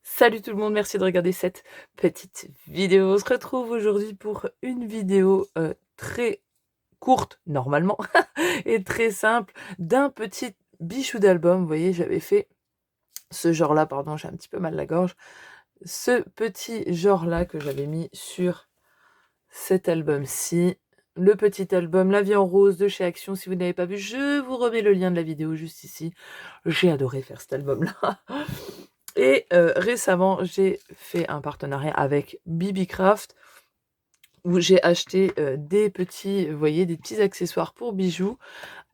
Salut tout le monde, merci de regarder cette petite vidéo. On se retrouve aujourd'hui pour une vidéo très courte, normalement, et très simple, d'un petit bijou d'album. Vous voyez, j'avais fait ce genre-là, pardon, j'ai un petit peu mal à la gorge. Ce petit genre-là que j'avais mis sur cet album-ci. Le petit album La vie en rose de chez Action. Si vous n'avez pas vu, je vous remets le lien de la vidéo juste ici. J'ai adoré faire cet album-là. Et récemment, j'ai fait un partenariat avec Bibicraft où j'ai acheté des petits, vous voyez, des petits accessoires pour bijoux.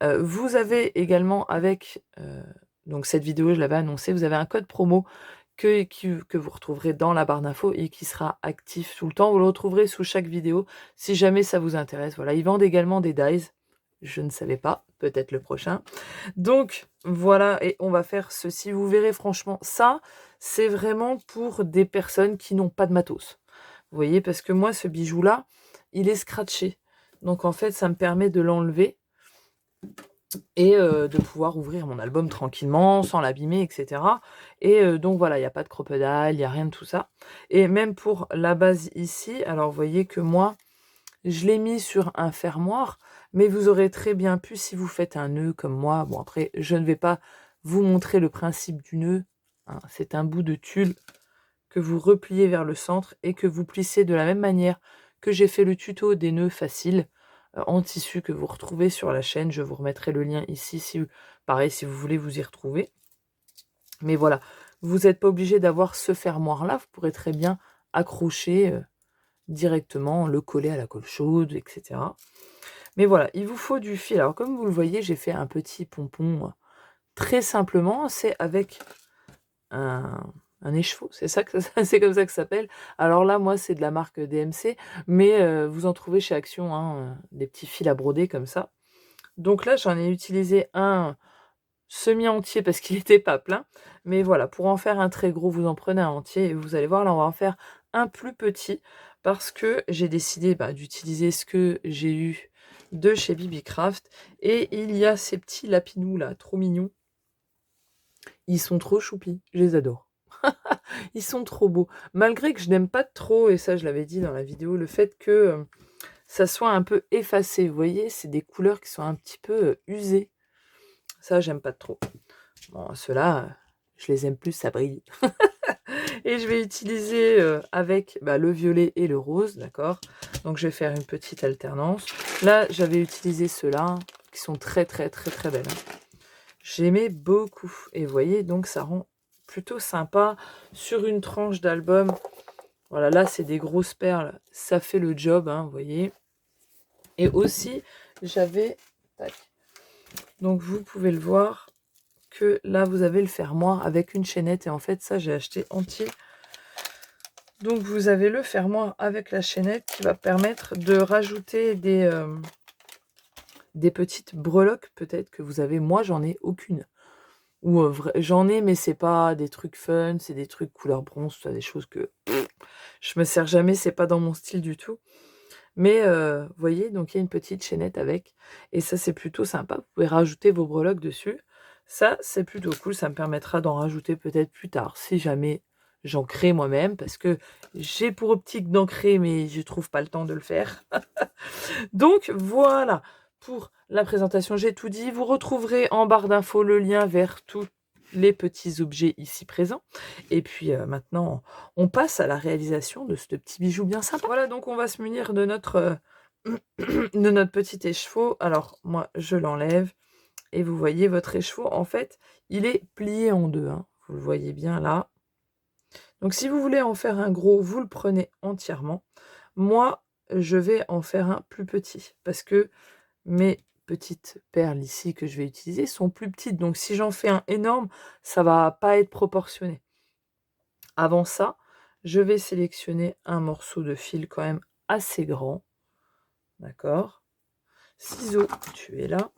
Vous avez également avec, donc cette vidéo, je l'avais annoncé, vous avez un code promo que vous retrouverez dans la barre d'infos et qui sera actif tout le temps. Vous le retrouverez sous chaque vidéo si jamais ça vous intéresse. Voilà, ils vendent également des dies. Je ne savais pas, peut-être le prochain. Donc voilà, et on va faire ceci. Vous verrez, franchement, ça, c'est vraiment pour des personnes qui n'ont pas de matos. Vous voyez, parce que moi, ce bijou-là, il est scratché. Donc en fait, ça me permet de l'enlever et de pouvoir ouvrir mon album tranquillement, sans l'abîmer, etc. Et donc voilà, il n'y a pas de crocodile, il n'y a rien de tout ça. Et même pour la base ici, alors vous voyez que moi, je l'ai mis sur un fermoir, mais vous aurez très bien pu, si vous faites un nœud comme moi, bon après, je ne vais pas vous montrer le principe du nœud, hein, c'est un bout de tulle que vous repliez vers le centre et que vous plissez de la même manière que j'ai fait le tuto des nœuds faciles en tissu que vous retrouvez sur la chaîne. Je vous remettrai le lien ici, si, pareil, si vous voulez vous y retrouver. Mais voilà, vous n'êtes pas obligé d'avoir ce fermoir-là, vous pourrez très bien accrocher directement, le coller à la colle chaude, etc. Mais voilà, il vous faut du fil. Alors comme vous le voyez, j'ai fait un petit pompon très simplement. C'est avec un écheveau, c'est ça que c'est comme ça que ça s'appelle. Alors là, moi, c'est de la marque DMC, mais vous en trouvez chez Action, hein, des petits fils à broder comme ça. Donc là, j'en ai utilisé un semi-entier parce qu'il n'était pas plein. Mais voilà, pour en faire un très gros, vous en prenez un entier et vous allez voir, là, on va en faire un plus petit parce que j'ai décidé d'utiliser ce que j'ai eu de chez Bibicraft. Et il y a ces petits lapinous là, trop mignons. Ils sont trop choupis, je les adore. Ils sont trop beaux. Malgré que je n'aime pas trop, et ça je l'avais dit dans la vidéo, le fait que ça soit un peu effacé. Vous voyez, c'est des couleurs qui sont un petit peu usées. Ça, j'aime pas trop. Bon, ceux-là, je les aime plus, ça brille. Et je vais utiliser avec le violet et le rose, d'accord. Donc je vais faire une petite alternance. Là, j'avais utilisé ceux-là, hein, qui sont très très très très belles. Hein. J'aimais beaucoup. Et vous voyez, donc ça rend plutôt sympa sur une tranche d'album. Voilà, là, c'est des grosses perles. Ça fait le job, hein, vous voyez. Et aussi, j'avais... Donc vous pouvez le voir que là, vous avez le fermoir avec une chaînette. Et en fait, ça, j'ai acheté entier. Donc vous avez le fermoir avec la chaînette qui va permettre de rajouter des petites breloques peut-être que vous avez. Moi, j'en ai aucune. Ou j'en ai, mais c'est pas des trucs fun, c'est des trucs couleur bronze, ça, des choses que je me sers jamais, c'est pas dans mon style du tout. Mais vous voyez, donc il y a une petite chaînette avec. Et ça, c'est plutôt sympa. Vous pouvez rajouter vos breloques dessus. Ça, c'est plutôt cool. Ça me permettra d'en rajouter peut-être plus tard, si jamais j'en crée moi-même. Parce que j'ai pour optique d'en créer, mais je trouve pas le temps de le faire. Donc voilà, pour la présentation, j'ai tout dit. Vous retrouverez en barre d'infos le lien vers tous les petits objets ici présents. Et puis maintenant, on passe à la réalisation de ce petit bijou bien sympa. Voilà, donc on va se munir de notre, de notre petit écheveau. Alors, moi, je l'enlève. Et vous voyez, votre écheveau, en fait, il est plié en deux. Hein. Vous le voyez bien là. Donc, si vous voulez en faire un gros, vous le prenez entièrement. Moi, je vais en faire un plus petit. Parce que mes petites perles ici que je vais utiliser sont plus petites. Donc, si j'en fais un énorme, ça va pas être proportionné. Avant ça, je vais sélectionner un morceau de fil quand même assez grand. D'accord. Ciseaux, tu es là.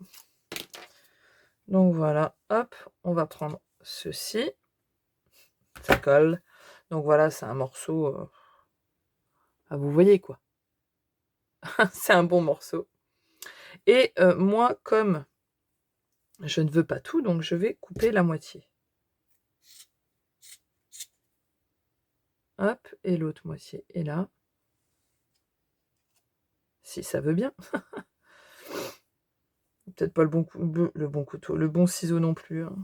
Donc voilà, hop, on va prendre ceci. Ça colle. Donc voilà, c'est un morceau... vous voyez quoi. C'est un bon morceau. Et moi, comme je ne veux pas tout, donc je vais couper la moitié. hop, et l'autre moitié est là. Si ça veut bien. Peut-être pas le bon couteau, le bon ciseau non plus, hein.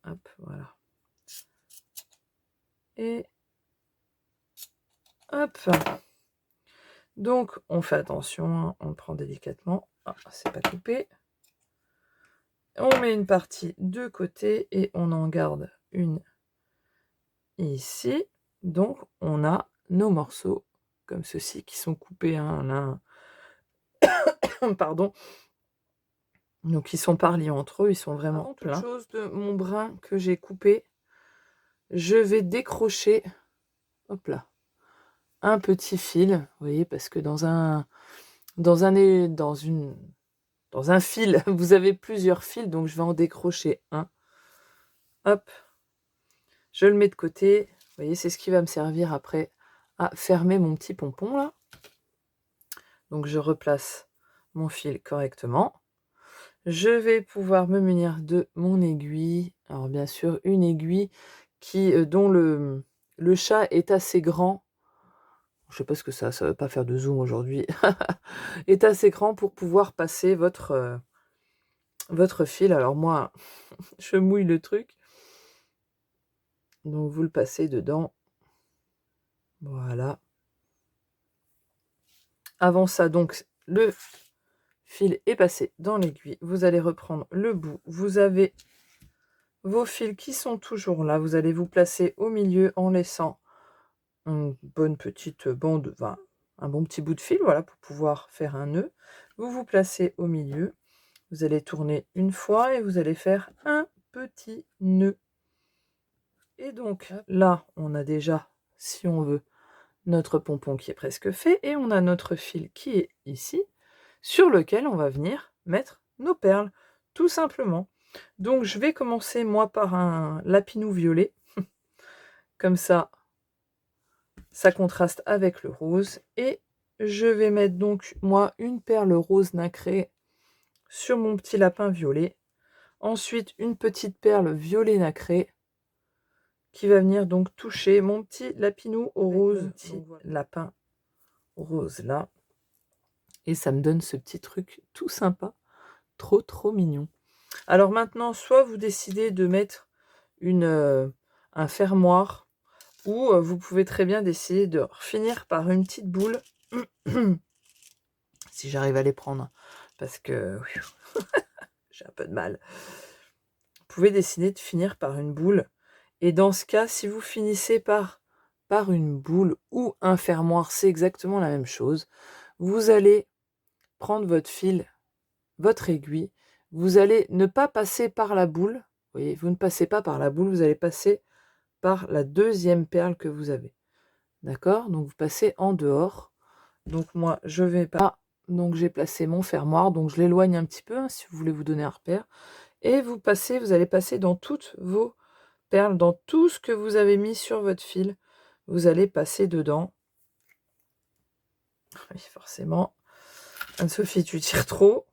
Hop, voilà. Et hop. Donc, on fait attention, hein, on le prend délicatement. Ah, c'est pas coupé. On met une partie de côté et on en garde une ici. Donc, on a nos morceaux comme ceci qui sont coupés un pardon. Donc, ils sont pas reliés entre eux, ils sont vraiment pleins. Chose de mon brin que j'ai coupé, je vais décrocher, hop là, un petit fil, vous voyez, parce que dans un fil, vous avez plusieurs fils, donc je vais en décrocher un. Hop, je le mets de côté. Vous voyez, c'est ce qui va me servir après à fermer mon petit pompon là. Donc je replace mon fil correctement. Je vais pouvoir me munir de mon aiguille. Alors bien sûr, une aiguille dont le chat est assez grand. Je sais pas ce que ça va pas faire de zoom aujourd'hui. Est assez grand pour pouvoir passer votre fil. Alors moi, je mouille le truc. Donc vous le passez dedans. Voilà. Avant ça, donc, le fil est passé dans l'aiguille. Vous allez reprendre le bout. Vous avez vos fils qui sont toujours là. Vous allez vous placer au milieu en laissant une bonne petite bande, enfin, un bon petit bout de fil, voilà, pour pouvoir faire un nœud. Vous vous placez au milieu. Vous allez tourner une fois et vous allez faire un petit nœud. Et donc là, on a déjà, si on veut, notre pompon qui est presque fait. Et on a notre fil qui est ici, sur lequel on va venir mettre nos perles, tout simplement. Donc je vais commencer moi par un lapinou violet, comme ça contraste avec le rose, et je vais mettre donc moi une perle rose nacrée sur mon petit lapin violet, ensuite une petite perle violet nacrée qui va venir donc toucher mon petit lapinou au rose, petit lapin rose là, et ça me donne ce petit truc tout sympa, trop mignon. Alors maintenant, soit vous décidez de mettre un fermoir, ou vous pouvez très bien décider de finir par une petite boule, si j'arrive à les prendre, parce que j'ai un peu de mal. Vous pouvez décider de finir par une boule, et dans ce cas, si vous finissez par une boule ou un fermoir, c'est exactement la même chose. Vous allez prendre votre fil, votre aiguille, vous allez ne pas passer par la boule, vous voyez, vous ne passez pas par la boule, vous allez passer par la deuxième perle que vous avez. D'accord? Donc vous passez en dehors. Donc moi, je vais pas. Donc j'ai placé mon fermoir, donc je l'éloigne un petit peu, hein, si vous voulez vous donner un repère. Et vous allez passer dans toutes vos perles, dans tout ce que vous avez mis sur votre fil. Vous allez passer dedans. Oui, forcément. Anne-Sophie, tu tires trop.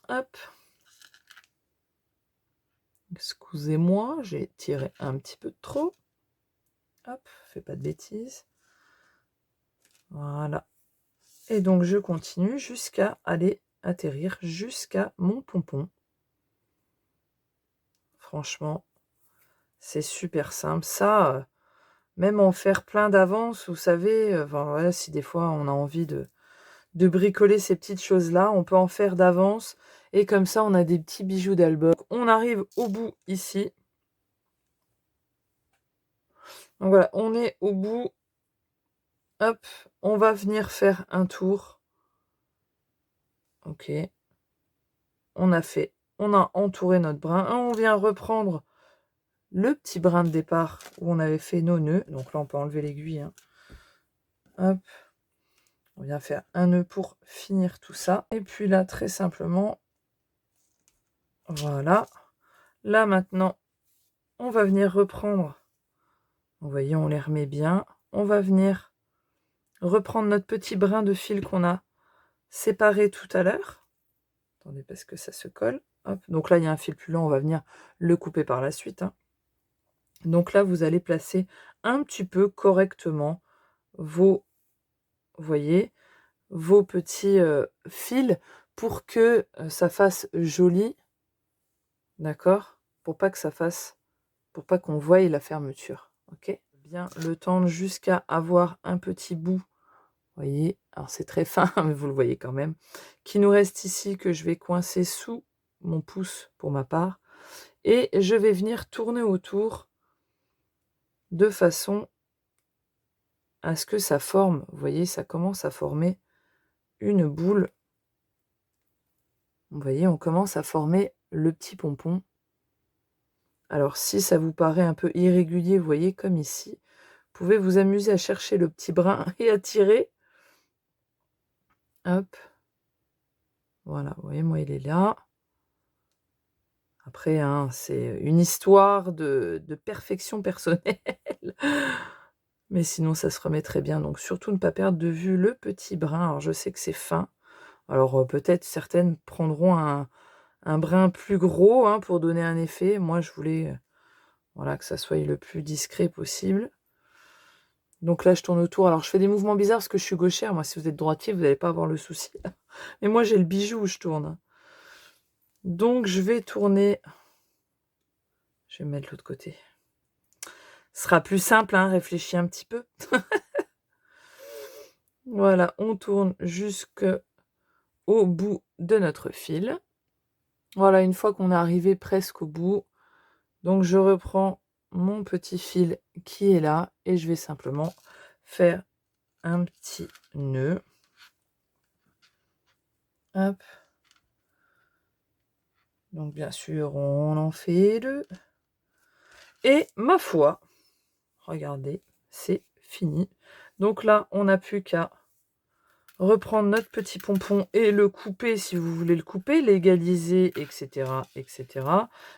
Hop. Excusez-moi, j'ai tiré un petit peu trop. Hop, fais pas de bêtises. Voilà. Et donc je continue jusqu'à aller atterrir jusqu'à mon pompon. Franchement, c'est super simple. Ça, même en faire plein d'avance, vous savez, enfin, voilà, si des fois on a envie de bricoler ces petites choses-là, on peut en faire d'avance. Et comme ça, on a des petits bijoux d'album. On arrive au bout ici. Donc voilà, on est au bout. Hop, on va venir faire un tour. Ok. On a entouré notre brin. On vient reprendre le petit brin de départ où on avait fait nos nœuds. Donc là, on peut enlever l'aiguille, hein. Hop. On vient faire un nœud pour finir tout ça. Et puis là, très simplement, voilà. Là, maintenant, on va venir reprendre. Vous voyez, on les remet bien. On va venir reprendre notre petit brin de fil qu'on a séparé tout à l'heure. Attendez, parce que ça se colle. Hop. Donc là, il y a un fil plus long. On va venir le couper par la suite, hein. Donc là, vous allez placer un petit peu correctement vos, vous voyez, vos petits fils pour que ça fasse joli, d'accord? Pour pas que ça fasse, pour pas qu'on voie la fermeture, ok? Bien le tendre jusqu'à avoir un petit bout, vous voyez, alors c'est très fin, mais vous le voyez quand même, qui nous reste ici, que je vais coincer sous mon pouce pour ma part, et je vais venir tourner autour de façon à ce que ça forme, vous voyez, ça commence à former une boule. Vous voyez, on commence à former le petit pompon. Alors si ça vous paraît un peu irrégulier, vous voyez, comme ici, vous pouvez vous amuser à chercher le petit brin et à tirer. Hop. Voilà, vous voyez, moi il est là. Après, hein, c'est une histoire de perfection personnelle. Mais sinon, ça se remet très bien. Donc surtout ne pas perdre de vue le petit brin. Alors je sais que c'est fin. Alors peut-être certaines prendront un brin plus gros, hein, pour donner un effet. Moi, je voulais voilà, que ça soit le plus discret possible. Donc là, je tourne autour. Alors, je fais des mouvements bizarres parce que je suis gauchère. Moi, si vous êtes droitier, vous n'allez pas avoir le souci. Mais moi, j'ai le bijou où je tourne. Donc, je vais tourner. Je vais mettre l'autre côté. Ce sera plus simple, hein, réfléchis un petit peu. Voilà, on tourne jusqu'au bout de notre fil. Voilà, une fois qu'on est arrivé presque au bout, donc je reprends mon petit fil qui est là et je vais simplement faire un petit nœud. Hop. Donc bien sûr, on en fait deux. Et ma foi, regardez, c'est fini. Donc là, on n'a plus qu'à reprendre notre petit pompon et le couper si vous voulez le couper, l'égaliser, etc., etc.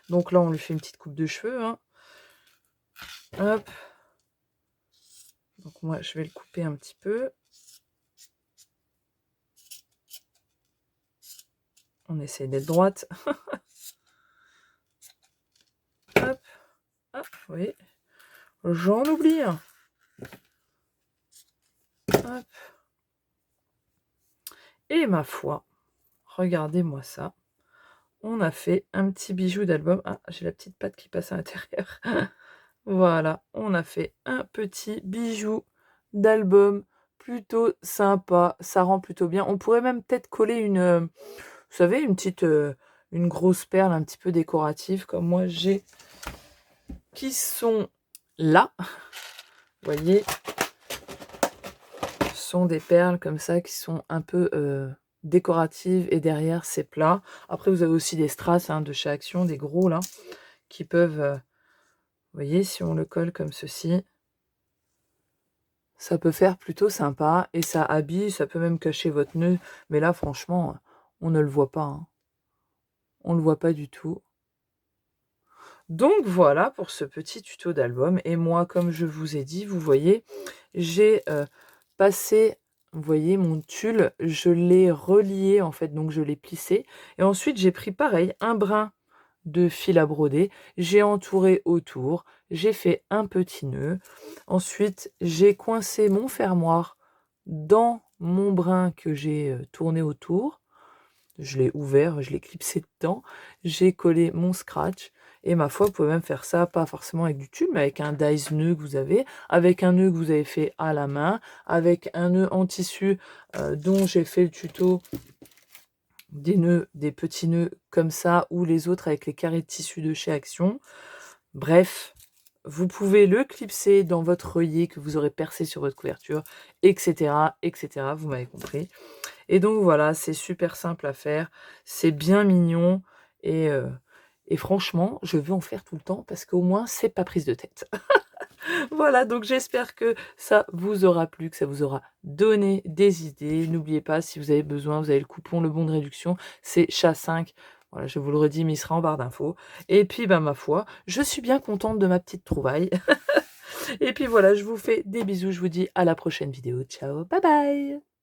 Donc là, on lui fait une petite coupe de cheveux, hein. Hop. Donc moi, je vais le couper un petit peu. On essaie d'être droite. Hop, hop, vous voyez. J'en oublie un. Hop. Et ma foi, regardez-moi ça. On a fait un petit bijou d'album. Ah, j'ai la petite patte qui passe à l'intérieur. Voilà, on a fait un petit bijou d'album plutôt sympa. Ça rend plutôt bien. On pourrait même peut-être coller une, vous savez, une petite, une grosse perle un petit peu décorative comme moi j'ai, qui sont là. Vous voyez, ce sont des perles comme ça qui sont un peu décoratives et derrière c'est plat. Après vous avez aussi des strass, hein, de chez Action, des gros là, qui peuvent, vous voyez, si on le colle comme ceci, ça peut faire plutôt sympa et ça habille, ça peut même cacher votre nœud. Mais là franchement, on ne le voit pas, hein. On ne le voit pas du tout. Donc voilà pour ce petit tuto d'album. Et moi, comme je vous ai dit, vous voyez, j'ai passé, vous voyez, mon tulle, je l'ai relié en fait, donc je l'ai plissé. Et ensuite, j'ai pris pareil, un brin de fil à broder, j'ai entouré autour, j'ai fait un petit nœud. Ensuite, j'ai coincé mon fermoir dans mon brin que j'ai tourné autour. Je l'ai ouvert, je l'ai clipsé dedans, j'ai collé mon scratch. Et ma foi, vous pouvez même faire ça, pas forcément avec du tulle, mais avec un dies nœud que vous avez, avec un nœud que vous avez fait à la main, avec un nœud en tissu dont j'ai fait le tuto, des nœuds, des petits nœuds comme ça, ou les autres avec les carrés de tissu de chez Action. Bref, vous pouvez le clipser dans votre œillet que vous aurez percé sur votre couverture, etc., etc. Vous m'avez compris. Et donc voilà, c'est super simple à faire, c'est bien mignon et franchement, je veux en faire tout le temps parce qu'au moins, c'est pas prise de tête. Voilà, donc j'espère que ça vous aura plu, que ça vous aura donné des idées. N'oubliez pas, si vous avez besoin, vous avez le coupon, le bon de réduction, c'est chat5. Voilà, je vous le redis, mais il sera en barre d'infos. Et puis, ben, ma foi, je suis bien contente de ma petite trouvaille. Et puis voilà, je vous fais des bisous, je vous dis à la prochaine vidéo. Ciao, bye bye!